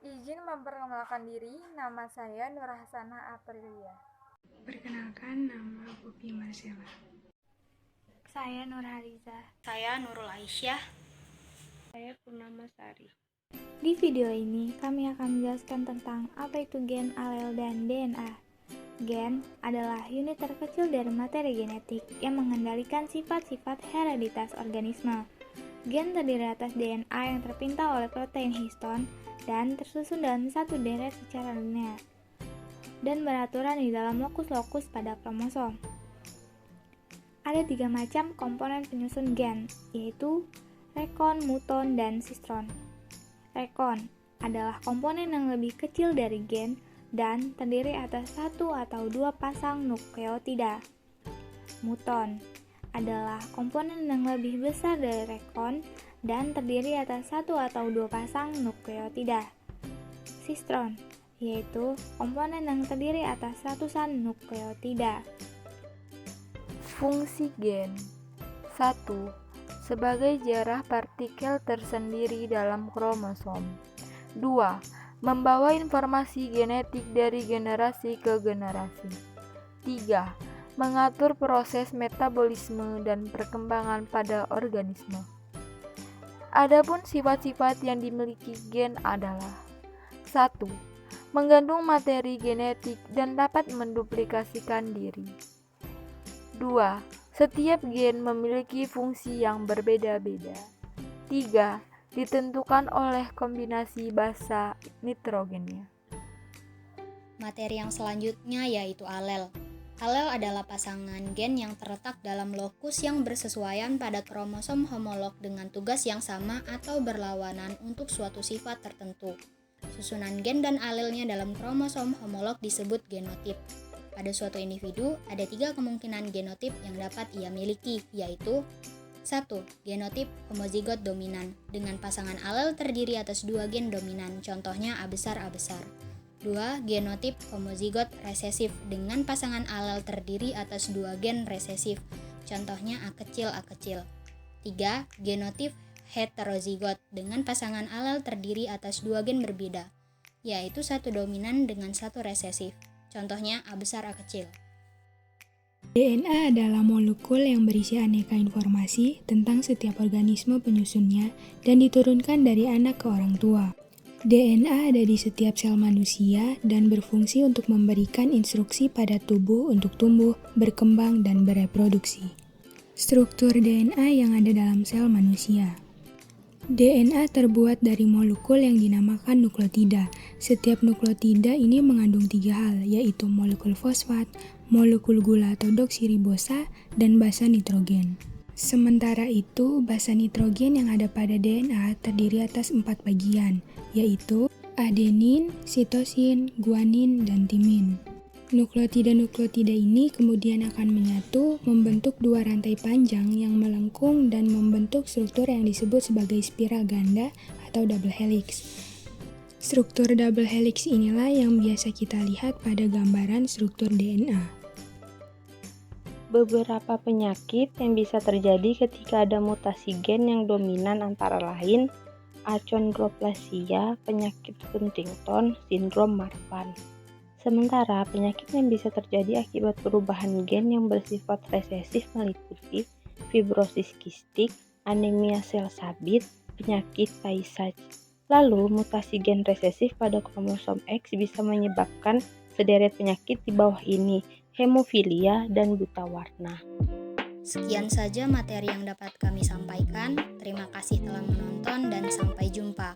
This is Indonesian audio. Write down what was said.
Izin memperkenalkan diri, nama saya Nur Hasanah Aprilia. Perkenalkan, nama Poppy Marcella. Saya Nur Hariza. Saya Nurul Aisyah. Saya Purnama Sari. Di video ini, kami akan menjelaskan tentang apa itu gen, alel, dan DNA. Gen adalah unit terkecil dari materi genetik yang mengendalikan sifat-sifat hereditas organisme. Gen terdiri atas DNA yang terpintal oleh protein histon dan tersusun dalam satu deret secara linear dan beraturan di dalam lokus-lokus pada kromosom. Ada 3 macam komponen penyusun gen, yaitu rekon, muton, dan sistron. Rekon adalah komponen yang lebih kecil dari gen dan terdiri atas 1 atau 2 pasang nukleotida. Muton adalah komponen yang lebih besar dari rekon dan terdiri atas 1 atau 2 pasang nukleotida. Sistron yaitu komponen yang terdiri atas ratusan nukleotida. Fungsi gen 1. Sebagai jarah partikel tersendiri dalam kromosom. 2. Membawa informasi genetik dari generasi ke generasi. 3. Mengatur proses metabolisme dan perkembangan pada organisme. Adapun sifat-sifat yang dimiliki gen adalah 1. Mengandung materi genetik dan dapat menduplikasikan diri. 2. Setiap gen memiliki fungsi yang berbeda-beda. 3. Ditentukan oleh kombinasi basa nitrogennya. Materi yang selanjutnya yaitu alel. Alel adalah pasangan gen yang terletak dalam lokus yang bersesuaian pada kromosom homolog dengan tugas yang sama atau berlawanan untuk suatu sifat tertentu. Susunan gen dan alelnya dalam kromosom homolog disebut genotip. Pada suatu individu, ada 3 kemungkinan genotip yang dapat ia miliki, yaitu 1. Genotip homozigot dominan, dengan pasangan alel terdiri atas 2 gen dominan, contohnya A besar A besar. 2. Genotip homozigot resesif, dengan pasangan alel terdiri atas 2 gen resesif, contohnya A kecil A kecil. 3. Genotip heterozigot, dengan pasangan alel terdiri atas 2 gen berbeda, yaitu 1 dominan dengan 1 resesif, contohnya A besar A kecil. DNA adalah molekul yang berisi aneka informasi tentang setiap organisme penyusunnya dan diturunkan dari anak ke orang tua. DNA ada di setiap sel manusia dan berfungsi untuk memberikan instruksi pada tubuh untuk tumbuh, berkembang, dan bereproduksi. Struktur DNA yang ada dalam sel manusia. DNA terbuat dari molekul yang dinamakan nukleotida. Setiap nukleotida ini mengandung 3 hal, yaitu molekul fosfat, molekul gula atau deoksiribosa, dan basa nitrogen. Sementara itu, basa nitrogen yang ada pada DNA terdiri atas 4 bagian, yaitu adenin, sitosin, guanin, dan timin. Nukleotida-nukleotida ini kemudian akan menyatu, membentuk 2 rantai panjang yang melengkung dan membentuk struktur yang disebut sebagai spiral ganda atau double helix. Struktur double helix inilah yang biasa kita lihat pada gambaran struktur DNA. Beberapa penyakit yang bisa terjadi ketika ada mutasi gen yang dominan antara lain achondroplasia, penyakit Huntington, sindrom Marfan. Sementara penyakit yang bisa terjadi akibat perubahan gen yang bersifat resesif meliputi fibrosis kistik, anemia sel sabit, penyakit Tay Sachs. Lalu, mutasi gen resesif pada kromosom X bisa menyebabkan sederet penyakit di bawah ini, hemofilia dan buta warna. Sekian saja materi yang dapat kami sampaikan. Terima kasih telah menonton dan sampai jumpa.